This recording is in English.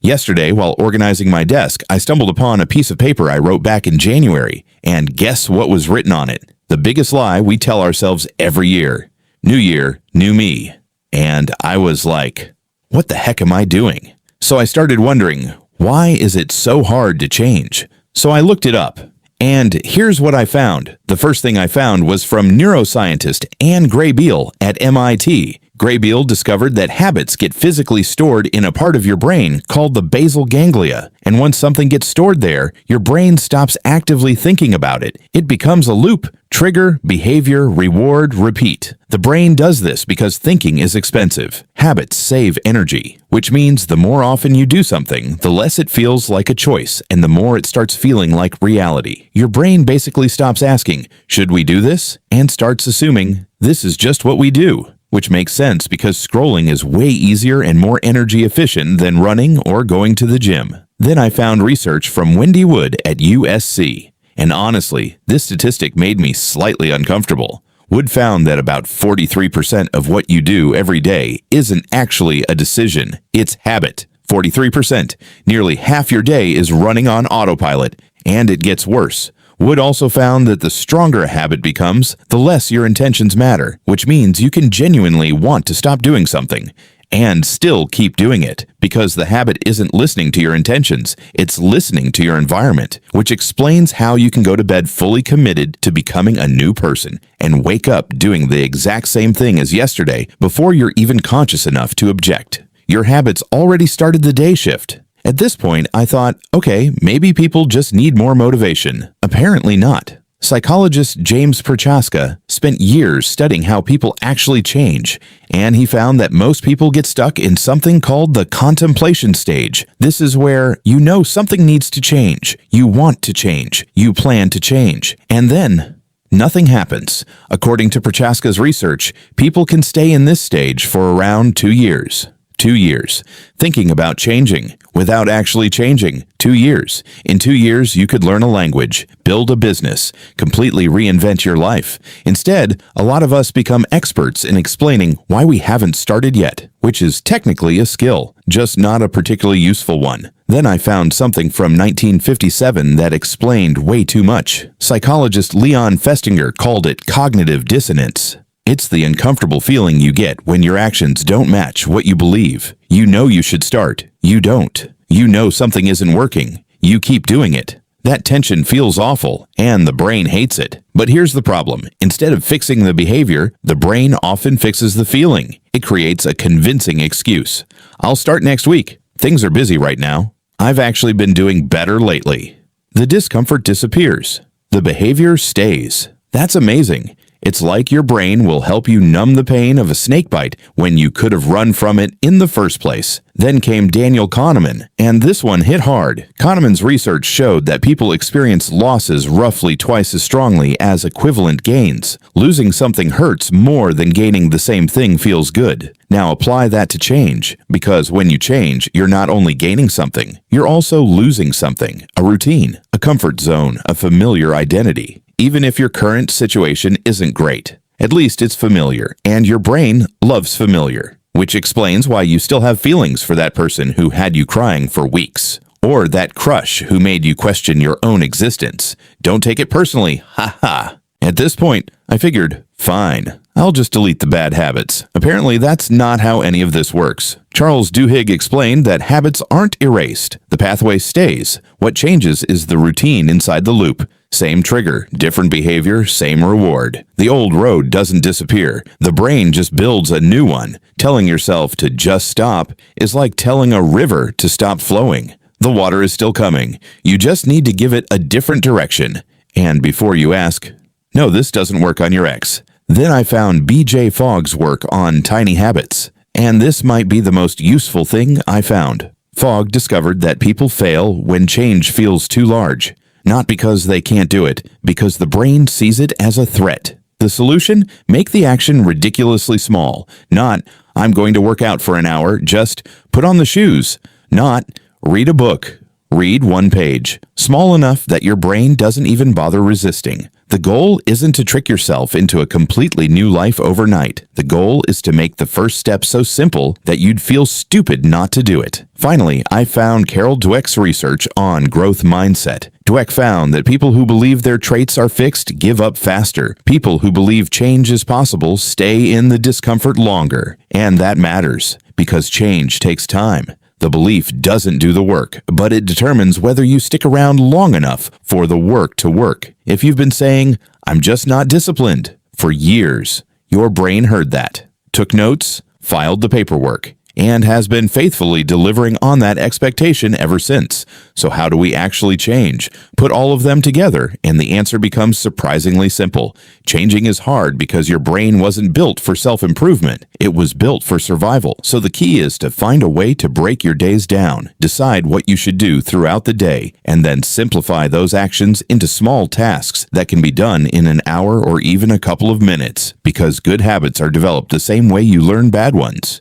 Yesterday, while organizing my desk, I stumbled upon a piece of paper I wrote back in January, and guess what was written on it? The biggest lie we tell ourselves every year. New year, new me. And I was like, what the heck am I doing? So I started wondering, why is it so hard to change? So I looked it up. And here's what I found. The first thing I found was from neuroscientist Anne Graybiel at MIT. Graybiel discovered that habits get physically stored in a part of your brain called the basal ganglia. And once something gets stored there, your brain stops actively thinking about it. It becomes a loop. Trigger, behavior, reward, repeat. The brain does this because thinking is expensive. Habits save energy, which means the more often you do something, the less it feels like a choice and the more it starts feeling like reality. Your brain basically stops asking, should we do this? And starts assuming, this is just what we do. Which makes sense because scrolling is way easier and more energy efficient than running or going to the gym. Then I found research from Wendy Wood at USC. And honestly, this statistic made me slightly uncomfortable. Wood found that about 43% of what you do every day isn't actually a decision, it's habit. 43%. Nearly half your day is running on autopilot, and it gets worse. Wood also found that the stronger a habit becomes, the less your intentions matter, which means you can genuinely want to stop doing something and still keep doing it because the habit isn't listening to your intentions, it's listening to your environment, which explains how you can go to bed fully committed to becoming a new person and wake up doing the exact same thing as yesterday before you're even conscious enough to object. Your habits already started the day shift. At this point, I thought, okay, maybe people just need more motivation. Apparently not. Psychologist James Prochaska spent years studying how people actually change, and he found that most people get stuck in something called the contemplation stage. This is where you know something needs to change, you want to change, you plan to change, and then nothing happens. According to Prochaska's research, people can stay in this stage for around 2 years. 2 years. Thinking about changing without actually changing. 2 years. In 2 years, you could learn a language, build a business, completely reinvent your life. Instead, a lot of us become experts in explaining why we haven't started yet, which is technically a skill, just not a particularly useful one. Then I found something from 1957 that explained way too much. Psychologist Leon Festinger called it cognitive dissonance. It's the uncomfortable feeling you get when your actions don't match what you believe. You know you should start. You don't. You know something isn't working. You keep doing it. That tension feels awful, and the brain hates it. But here's the problem. Instead of fixing the behavior, the brain often fixes the feeling. It creates a convincing excuse. I'll start next week. Things are busy right now. I've actually been doing better lately. The discomfort disappears. The behavior stays. That's amazing. It's like your brain will help you numb the pain of a snake bite when you could have run from it in the first place. Then came Daniel Kahneman, and this one hit hard. Kahneman's research showed that people experience losses roughly twice as strongly as equivalent gains. Losing something hurts more than gaining the same thing feels good. Now apply that to change, because when you change, you're not only gaining something, you're also losing something, a routine, a comfort zone, a familiar identity. Even if your current situation isn't great, at least it's familiar, and your brain loves familiar, which explains why you still have feelings for that person who had you crying for weeks, or that crush who made you question your own existence. Don't take it personally, ha. At this point, I figured, fine, I'll just delete the bad habits. Apparently, that's not how any of this works. Charles Duhigg explained that habits aren't erased. The pathway stays. What changes is the routine inside the loop. Same trigger, different behavior, same reward. The old road doesn't disappear. The brain just builds a new one. Telling yourself to just stop is like telling a river to stop flowing. The water is still coming. You just need to give it a different direction. And before you ask, no, this doesn't work on your ex. Then I found B.J. Fogg's work on tiny habits. And this might be the most useful thing I found. Fogg discovered that people fail when change feels too large. Not because they can't do it, because the brain sees it as a threat. The solution? Make the action ridiculously small. Not, I'm going to work out for an hour, just put on the shoes. Not, read a book. Read 1 page. Small enough that your brain doesn't even bother resisting. The goal isn't to trick yourself into a completely new life overnight. The goal is to make the first step so simple that you'd feel stupid not to do it. Finally, I found Carol Dweck's research on growth mindset. Dweck found that people who believe their traits are fixed give up faster. People who believe change is possible stay in the discomfort longer. And that matters, because change takes time. The belief doesn't do the work, but it determines whether you stick around long enough for the work to work. If you've been saying, "I'm just not disciplined," for years, your brain heard that, took notes, filed the paperwork, and has been faithfully delivering on that expectation ever since. So how do we actually change? Put all of them together, and the answer becomes surprisingly simple. Changing is hard because your brain wasn't built for self-improvement. It was built for survival. So the key is to find a way to break your days down, decide what you should do throughout the day, and then simplify those actions into small tasks that can be done in an hour or even a couple of minutes, because good habits are developed the same way you learn bad ones.